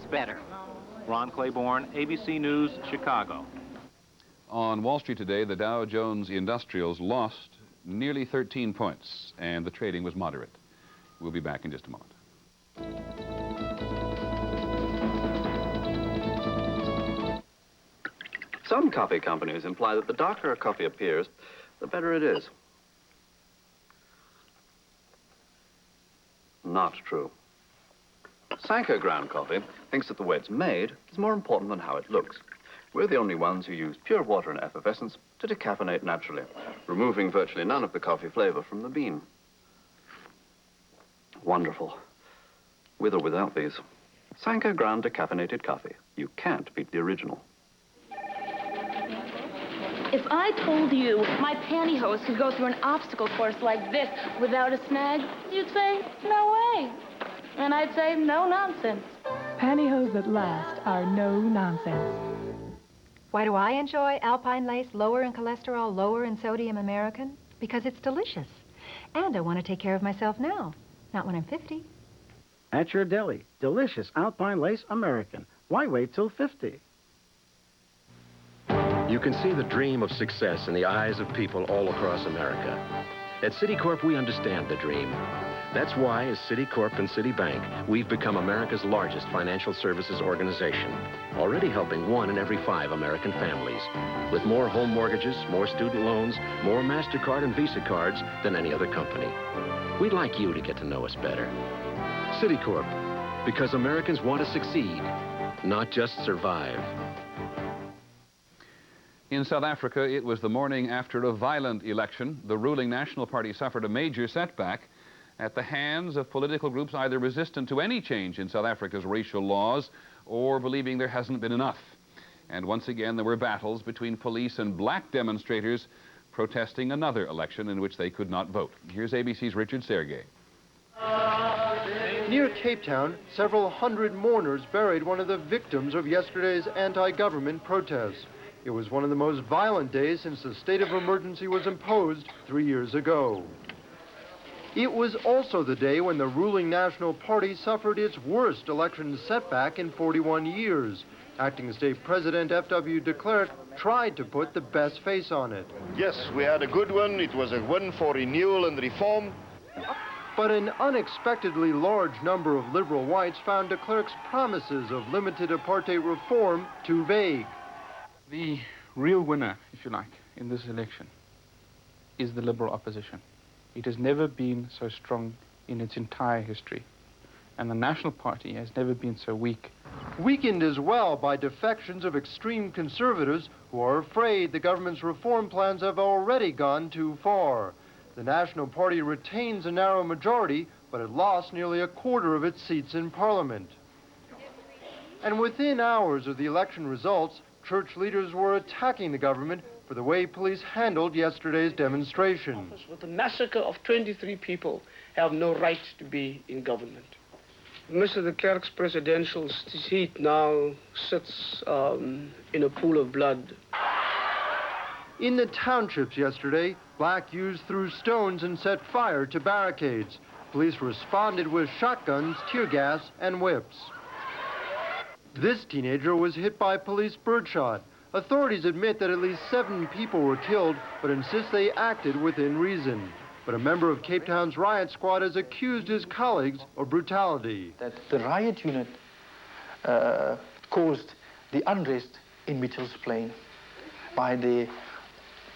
better. Ron Claiborne, ABC News, Chicago. On Wall Street today, the Dow Jones Industrials lost nearly 13 points, and the trading was moderate. We'll be back in just a moment. Some coffee companies imply that the darker a coffee appears, the better it is. Not true. Sanka ground coffee thinks that the way it's made is more important than how it looks. We're the only ones who use pure water and effervescence to decaffeinate naturally, removing virtually none of the coffee flavor from the bean. Wonderful. With or without these. Sanka ground decaffeinated coffee. You can't beat the original. If I told you my pantyhose could go through an obstacle course like this without a snag, you'd say, no way. And I'd say, no nonsense. Pantyhose that last are no nonsense. Why do I enjoy Alpine Lace, lower in cholesterol, lower in sodium American? Because it's delicious. And I want to take care of myself now, not when I'm 50. At your deli, delicious Alpine Lace American. Why wait till 50? You can see the dream of success in the eyes of people all across America. At Citicorp, we understand the dream. That's why, as Citicorp and Citibank, we've become America's largest financial services organization, already helping 1 in every 5 American families, with more home mortgages, more student loans, more MasterCard and Visa cards than any other company. We'd like you to get to know us better. Citicorp, because Americans want to succeed, not just survive. In South Africa, it was the morning after a violent election. The ruling National Party suffered a major setback at the hands of political groups either resistant to any change in South Africa's racial laws or believing there hasn't been enough. And once again, there were battles between police and black demonstrators protesting another election in which they could not vote. Here's ABC's Richard Sergey. Near Cape Town, several hundred mourners buried one of the victims of yesterday's anti-government protests. It was one of the most violent days since the state of emergency was imposed 3 years ago. It was also the day when the ruling National Party suffered its worst election setback in 41 years. Acting State President F.W. de Klerk tried to put the best face on it. Yes, we had a good one. It was a win for renewal and reform. But an unexpectedly large number of liberal whites found de Klerk's promises of limited apartheid reform too vague. The real winner, if you like, in this election is the Liberal opposition. It has never been so strong in its entire history. And the National Party has never been so weak. Weakened as well by defections of extreme conservatives who are afraid the government's reform plans have already gone too far. The National Party retains a narrow majority, but it lost nearly a quarter of its seats in Parliament. And within hours of the election results, church leaders were attacking the government for the way police handled yesterday's demonstration. With the massacre of 23 people, have no right to be in government. Mr. de Klerk's presidential seat now sits in a pool of blood. In the townships yesterday, black youths threw stones and set fire to barricades. Police responded with shotguns, tear gas, and whips. This teenager was hit by police birdshot. Authorities admit that at least 7 people were killed, but insist they acted within reason. But a member of Cape Town's riot squad has accused his colleagues of brutality. That the riot unit caused the unrest in Mitchell's Plain by the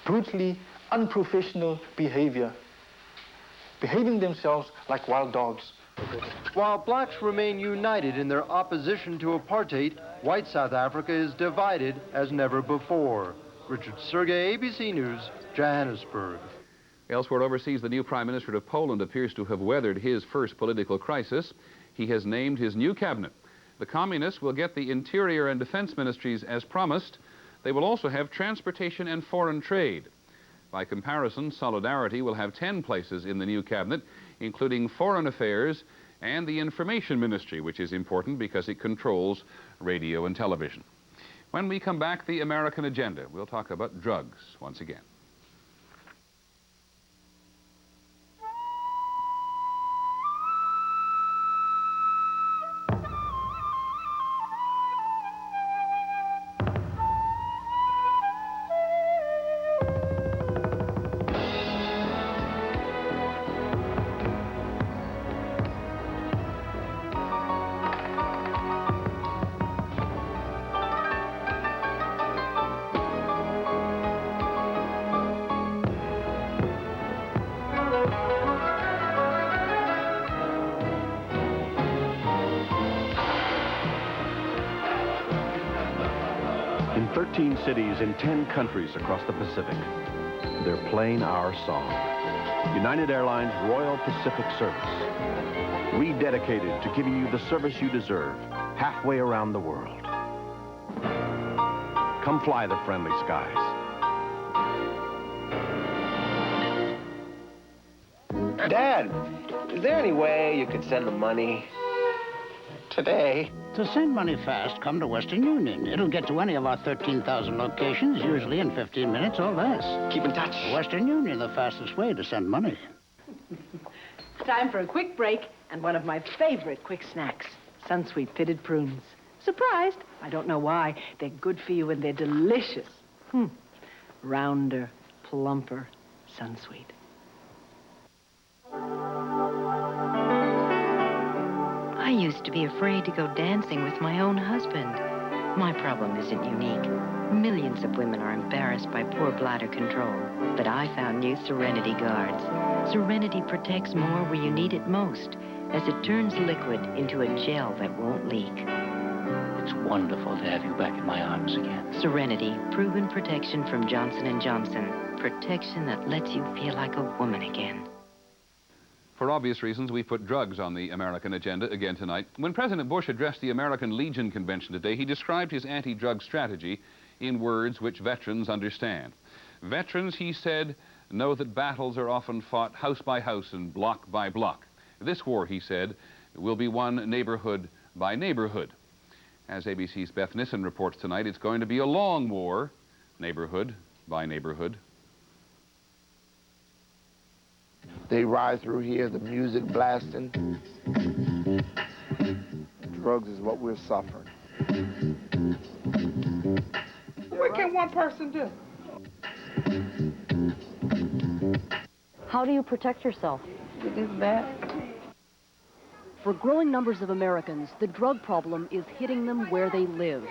brutally unprofessional behavior, behaving themselves like wild dogs. While blacks remain united in their opposition to apartheid, white South Africa is divided as never before. Richard Sergey, ABC News, Johannesburg. Elsewhere overseas, the new Prime Minister of Poland appears to have weathered his first political crisis. He has named his new cabinet. The communists will get the Interior and Defense Ministries as promised. They will also have transportation and foreign trade. By comparison, Solidarity will have 10 places in the new cabinet, including Foreign Affairs and the Information Ministry, which is important because it controls radio and television. When we come back, the American agenda. We'll talk about drugs once again. In 13 cities in 10 countries across the Pacific, they're playing our song. United Airlines Royal Pacific Service. Rededicated to giving you the service you deserve halfway around the world. Come fly the friendly skies. Dad, is there any way you could send the money today? To send money fast, come to Western Union. It'll get to any of our 13,000 locations, usually in 15 minutes or less. Keep in touch. Western Union, the fastest way to send money. Time for a quick break and one of my favorite quick snacks, Sunsweet pitted prunes. Surprised? I don't know why. They're good for you and they're delicious. Rounder, plumper, Sunsweet. I used to be afraid to go dancing with my own husband. My problem isn't unique. Millions of women are embarrassed by poor bladder control. But I found new Serenity guards. Serenity protects more where you need it most, as it turns liquid into a gel that won't leak. It's wonderful to have you back in my arms again. Serenity, proven protection from Johnson & Johnson. Protection that lets you feel like a woman again. For obvious reasons, we put drugs on the American agenda again tonight. When President Bush addressed the American Legion Convention today, he described his anti-drug strategy in words which veterans understand. Veterans, he said, know that battles are often fought house by house and block by block. This war, he said, will be won neighborhood by neighborhood. As ABC's Beth Nissen reports tonight, it's going to be a long war, neighborhood by neighborhood. They ride through here, the music blasting. Drugs is what we're suffering. What can one person do? How do you protect yourself? With this bat. For growing numbers of Americans, the drug problem is hitting them where they live.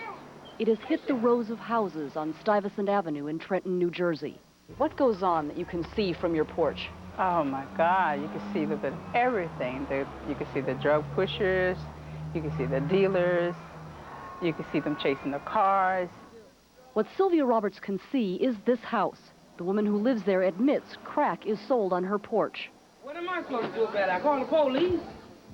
It has hit the rows of houses on Stuyvesant Avenue in Trenton, New Jersey. What goes on that you can see from your porch? Oh my God, you can see a little bit of everything. You can see the drug pushers, you can see the dealers, you can see them chasing the cars. What Sylvia Roberts can see is this house. The woman who lives there admits crack is sold on her porch. What am I supposed to do about it? I call the police?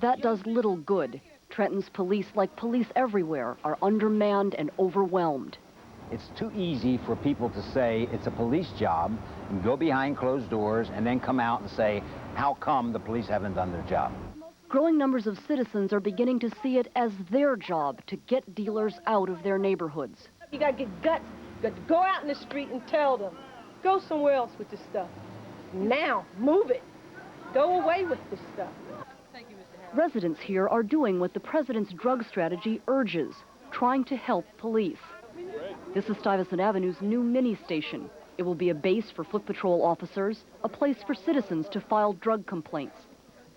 That does little good. Trenton's police, like police everywhere, are undermanned and overwhelmed. It's too easy for people to say it's a police job and go behind closed doors and then come out and say, how come the police haven't done their job? Growing numbers of citizens are beginning to see it as their job to get dealers out of their neighborhoods. You gotta get guts. You got to go out in the street and tell them, go somewhere else with this stuff. Now, move it. Go away with this stuff. Residents here are doing what the president's drug strategy urges, trying to help police. This is Stuyvesant Avenue's new mini-station. It will be a base for foot patrol officers, a place for citizens to file drug complaints.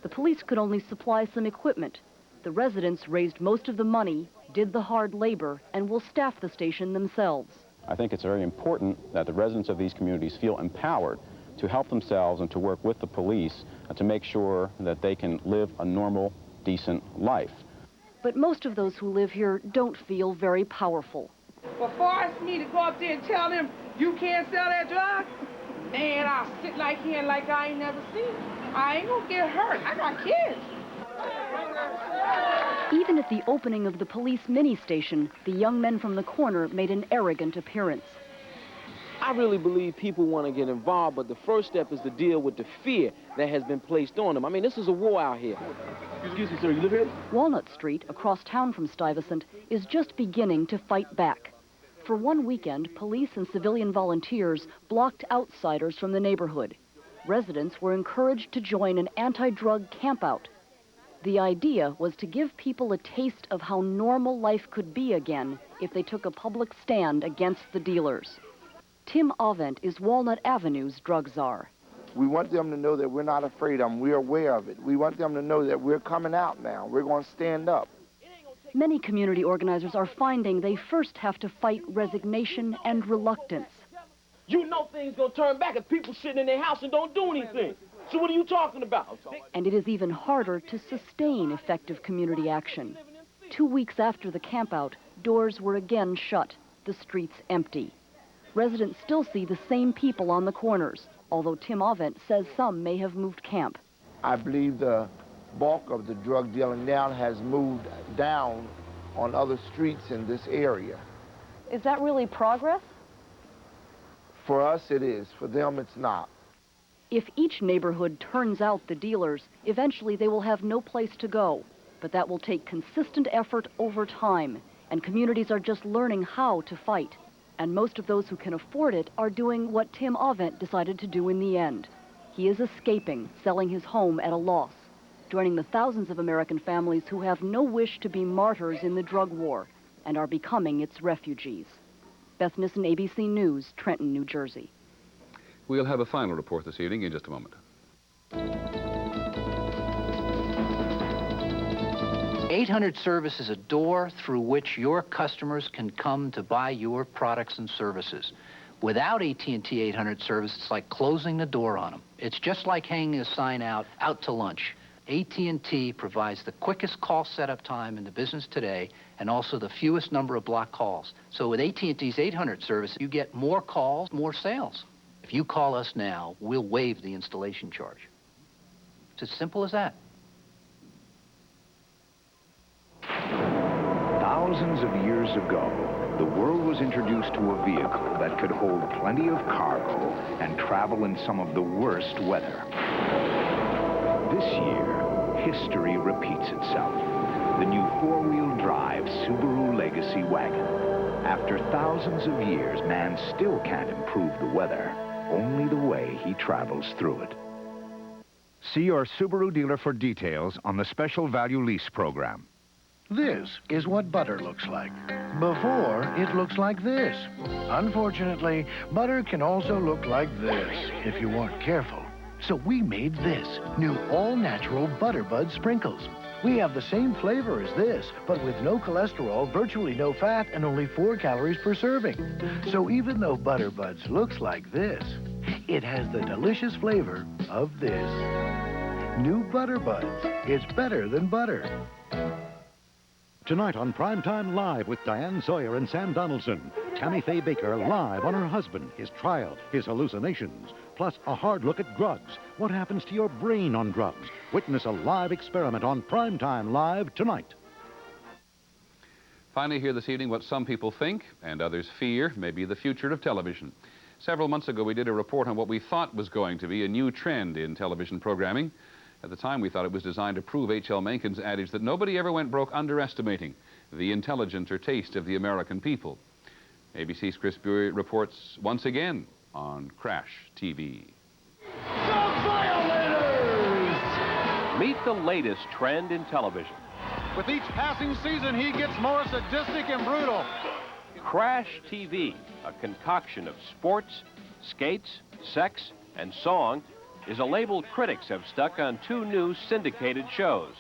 The police could only supply some equipment. The residents raised most of the money, did the hard labor, and will staff the station themselves. I think it's very important that the residents of these communities feel empowered to help themselves and to work with the police to make sure that they can live a normal, decent life. But most of those who live here don't feel very powerful. But force me to go up there and tell them, you can't sell that drug? Man, I'll sit like here like I ain't never seen. I ain't gonna get hurt. I got kids. Even at the opening of the police mini-station, the young men from the corner made an arrogant appearance. I really believe people want to get involved, but the first step is to deal with the fear that has been placed on them. I mean, this is a war out here. Excuse me, sir, you live here? Walnut Street, across town from Stuyvesant, is just beginning to fight back. For one weekend, police and civilian volunteers blocked outsiders from the neighborhood. Residents were encouraged to join an anti-drug campout. The idea was to give people a taste of how normal life could be again if they took a public stand against the dealers. Tim Avent is Walnut Avenue's drug czar. We want them to know that we're not afraid of them. We're aware of it. We want them to know that we're coming out now. We're going to stand up. Many community organizers are finding they first have to fight resignation and reluctance. You know things gonna turn back if people sitting in their house and don't do anything. So what are you talking about? And it is even harder to sustain effective community action. 2 weeks after the campout, doors were again shut. the streets empty. Residents still see the same people on the corners, although Tim Avent says some may have moved camp. I believe the bulk of the drug dealing now has moved down on other streets in this area. Is that really progress? For us, it is. For them, it's not. If each neighborhood turns out the dealers, eventually they will have no place to go. But that will take consistent effort over time, and communities are just learning how to fight. And most of those who can afford it are doing what Tim Avent decided to do in the end. He is escaping, selling his home at a loss, joining the thousands of American families who have no wish to be martyrs in the drug war and are becoming its refugees. Beth Nissen, ABC News, Trenton, New Jersey. We'll have a final report this evening in just a moment. 800 Service is a door through which your customers can come to buy your products and services. Without AT&T 800 Service, it's like closing the door on them. It's just like hanging a sign out to lunch. AT&T provides the quickest call setup time in the business today and also the fewest number of block calls. So with AT&T's 800 Service, you get more calls, more sales. If you call us now, we'll waive the installation charge. It's as simple as that. Thousands of years ago, the world was introduced to a vehicle that could hold plenty of cargo and travel in some of the worst weather. This year, history repeats itself. The new four-wheel drive Subaru Legacy Wagon. After thousands of years, man still can't improve the weather, only the way he travels through it. See your Subaru dealer for details on the special value lease program. This is what butter looks like. Before, it looks like this. Unfortunately, butter can also look like this if you aren't careful. So we made this, new all-natural Butterbud Sprinkles. We have the same flavor as this, but with no cholesterol, virtually no fat, and only 4 calories per serving. So even though Butterbuds looks like this, it has the delicious flavor of this. New Butterbuds. It's better than butter. Tonight on Primetime Live with Diane Sawyer and Sam Donaldson. Tammy Faye Baker live on her husband, his trial, his hallucinations, plus a hard look at drugs. What happens to your brain on drugs? Witness a live experiment on Primetime Live tonight. Finally, here this evening what some people think and others fear may be the future of television. Several months ago, we did a report on what we thought was going to be a new trend in television programming. At the time, we thought it was designed to prove H.L. Mencken's adage that nobody ever went broke underestimating the intelligence or taste of the American people. ABC's Chris Bury reports once again on Crash TV. Meet the latest trend in television. With each passing season, he gets more sadistic and brutal. Crash TV, a concoction of sports, skates, sex, and song, is a label critics have stuck on 2 new syndicated shows.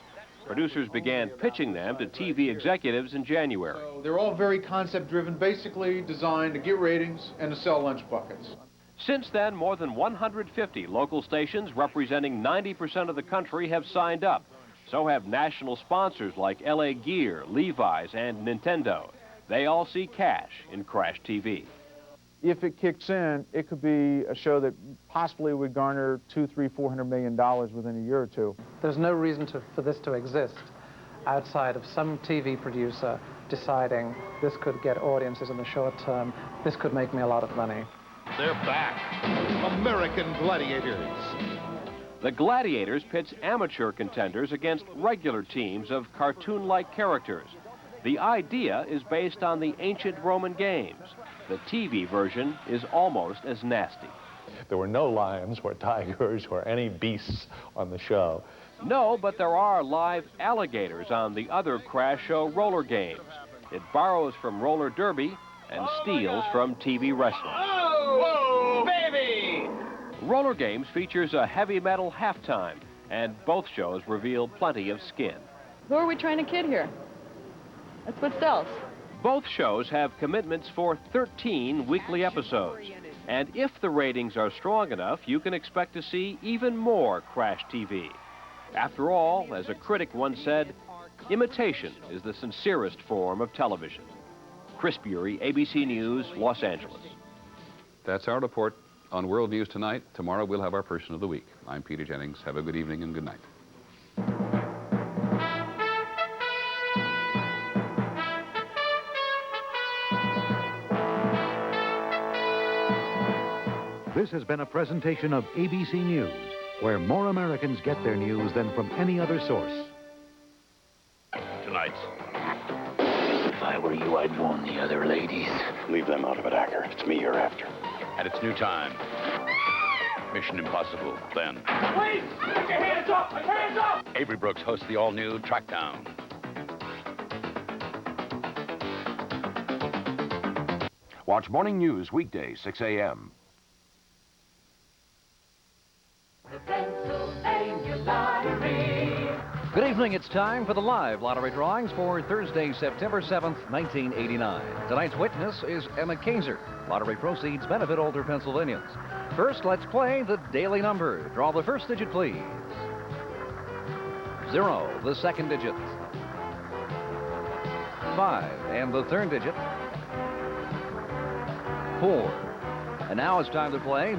Producers began pitching them to TV executives in January. So they're all very concept-driven, basically designed to get ratings and to sell lunch buckets. Since then, more than 150 local stations representing 90% of the country have signed up. So have national sponsors like LA Gear, Levi's, and Nintendo. They all see cash in Crash TV. If it kicks in, it could be a show that possibly would garner $200, $300, $400 million within a year or 2. There's no reason for this to exist outside of some TV producer deciding this could get audiences in the short term, this could make me a lot of money. They're back. American Gladiators. The Gladiators pits amateur contenders against regular teams of cartoon-like characters. The idea is based on the ancient Roman games. The TV version is almost as nasty. There were no lions or tigers or any beasts on the show. No, but there are live alligators on the other Crash Show roller games. It borrows from roller derby and steals from TV wrestling. Oh, baby! Roller games features a heavy metal halftime, and both shows reveal plenty of skin. Who are we trying to kid here? That's what sells. Both shows have commitments for 13 weekly episodes. And if the ratings are strong enough, you can expect to see even more Crash TV. After all, as a critic once said, imitation is the sincerest form of television. Chris Bury, ABC News, Los Angeles. That's our report on World News tonight. Tomorrow we'll have our Person of the Week. I'm Peter Jennings. Have a good evening and good night. This has been a presentation of ABC News, where more Americans get their news than from any other source. Tonight. If I were you, I'd warn the other ladies. Leave them out of it, Hacker. It's me you're after. At its new time. Mission Impossible, then. Please! Put your hands up! My hands up! Avery Brooks hosts the all-new Trackdown. Watch Morning News weekdays, 6 a.m. The Pennsylvania Lottery. Good evening. It's time for the live lottery drawings for Thursday, September 7th, 1989. Tonight's witness is Emma Kaiser. Lottery proceeds benefit older Pennsylvanians. First, let's play the daily number. Draw the first digit, please. 0, the second digit. 5, and the third digit. 4. And now it's time to play